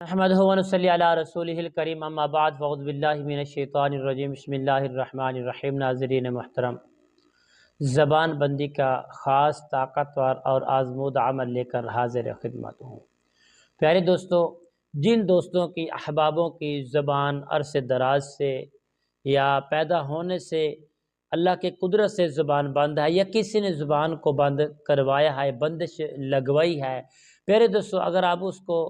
अहमदुहु व नसल्ली अला रसूलिहिल करीम अम्मा बाद फ़अऊज़ु बिल्लाहि मिनश्शैतानिर रजीम बिस्मिल्लाहिर रहमानिर रहीम। नाज़रीन मोहतरम, ज़बान बंदी का ख़ास ताकतवर और आज़मूदा अमल लेकर हाज़िर खिदमत हूँ। प्यारे दोस्तों, जिन दोस्तों की अहबाबों की ज़बान अरसे दराज से या पैदा होने से अल्लाह के कुदरत से ज़ुबान बंद है या किसी ने ज़ुबान को बंद करवाया है, बंदिश लगवाई है, प्यारे दोस्तों, अगर आप उसको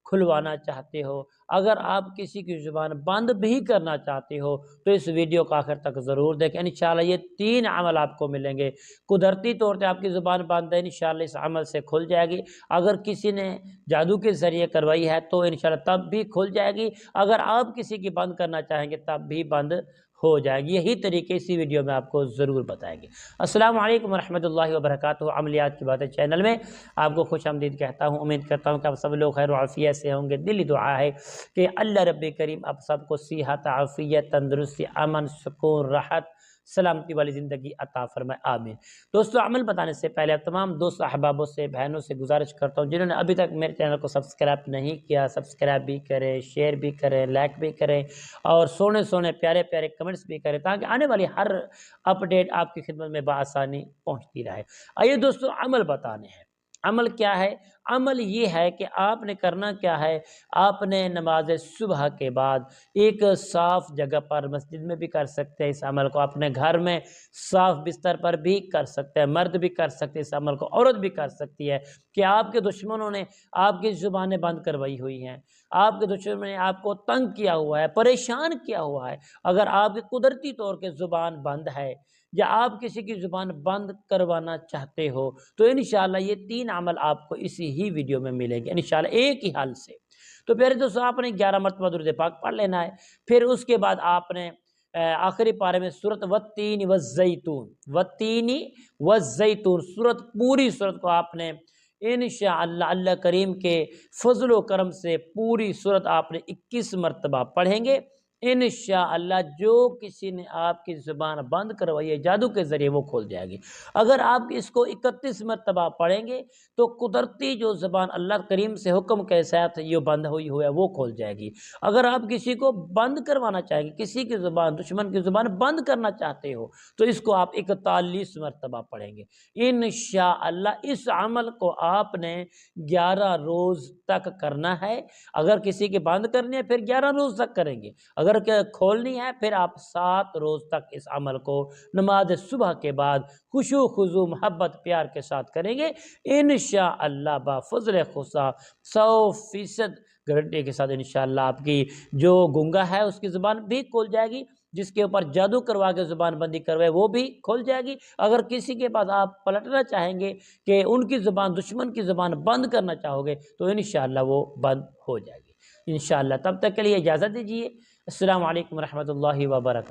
खुलवाना चाहते हो, अगर आप किसी की ज़ुबान बंद भी करना चाहते हो, तो इस वीडियो को आखिर तक ज़रूर देखें। इंशाअल्लाह ये 3 अमल आपको मिलेंगे। कुदरती तौर पे आपकी ज़ुबान बंद है, इंशाअल्लाह इस अमल से खुल जाएगी। अगर किसी ने जादू के ज़रिए करवाई है तो इंशाअल्लाह तब भी खुल जाएगी। अगर आप किसी की बंद करना चाहेंगे तब भी बंद हो जाएगी। यही तरीके इसी वीडियो में आपको ज़रूर बताएंगे। अस्सलामु अलैकुम रहमतुल्लाहि व बरकातुहू। अमलियात की बातें चैनल में आपको खुशामदीद कहता हूँ। उम्मीद करता हूँ कि आप सब लोग खैर आफियत से होंगे। दिली दुआ है कि अल्लाह रब्बे करीम आप सबको सेहत, आफियत, तंदुरुस्ती, अमन, सुकून, राहत, सलामती वाली ज़िंदगी अता फरमाए, आमीन। दोस्तों, अमल बताने से पहले आप तमाम दोस्त अहबाबों से, बहनों से गुजारिश करता हूँ, जिन्होंने अभी तक मेरे चैनल को सब्सक्राइब नहीं किया, सब्सक्राइब भी करें, शेयर भी करें, लाइक भी करें और सोने सोने प्यारे प्यारे कमेंट्स भी करें, ताकि आने वाली हर अपडेट आपकी खिदमत में बआसानी पहुँचती रहे। आइए दोस्तों, अमल बताने हैं। अमल क्या है? अमल ये है कि आपने करना क्या है, आपने नमाज सुबह के बाद एक साफ़ जगह पर, मस्जिद में भी कर सकते हैं इस अमल को, अपने घर में साफ़ बिस्तर पर भी कर सकते हैं, मर्द भी कर सकते हैं इस अमल को, औरत भी कर सकती है। कि आपके दुश्मनों ने आपकी ज़ुबानें बंद करवाई हुई हैं, आपके दुश्मनों ने आपको तंग किया हुआ है, परेशान किया हुआ है, अगर आपकी कुदरती तौर पर ज़ुबान बंद है या आप किसी की ज़ुबान बंद करवाना चाहते हो, तो इंशाअल्लाह ये 3 अमल आपको इसी ही वीडियो में मिलेंगे, इंशाअल्लाह एक ही हल से। तो प्यारे दोस्तों, आपने 11 मरतबा दुरूद पाक पढ़ लेना है। फिर उसके बाद आपने आखिरी पारे में सूरत वत्तीन वज़्ज़ैतून सूरत, पूरी सूरत को आपने इंशाअल्लाह अल्लाह करीम के फज़ल व करम से पूरी सूरत आपने 21 मरतबा पढ़ेंगे। इंशाअल्लाह जो किसी ने आपकी ज़ुबान बंद करवाई है जादू के ज़रिए, वो खोल जाएगी। अगर आप इसको 31 मरतबा पढ़ेंगे तो कुदरती जो ज़ुबान अल्लाह करीम से हुक्म के साथ ये बंद हुई है वो खोल जाएगी। अगर आप किसी को बंद करवाना चाहेंगे, किसी की ज़ुबान, दुश्मन की ज़ुबान बंद करना चाहते हो, तो इसको आप 41 मरतबा पढ़ेंगे। इंशाअल्लाह इस अमल को आपने 11 रोज़ तक करना है। अगर किसी की बंद करनी है फिर 11 रोज़ तक करेंगे, अगर खोलनी है फिर आप 7 रोज़ तक इस अमल को नमाज सुबह के बाद खुशू खुजू मोहब्बत प्यार के साथ करेंगे। इंशाअल्लाह बाफ़ज़ल खुदा 100% गारंटी के साथ इंशाअल्लाह आपकी जो गूंगा है उसकी ज़ुबान भी खोल जाएगी, जिसके ऊपर जादू करवा के ज़ुबान बंदी करवाए वो भी खोल जाएगी। अगर किसी के पास आप पलटना चाहेंगे कि उनकी ज़ुबान, दुश्मन की ज़ुबान बंद करना चाहोगे, तो इंशाअल्लाह वो बंद हो जाएगी इंशाअल्लाह। तब तक के लिए इजाज़त दीजिए। अस्सलामु अलैकुम रहमतुल्लाहि व बरकातुहू।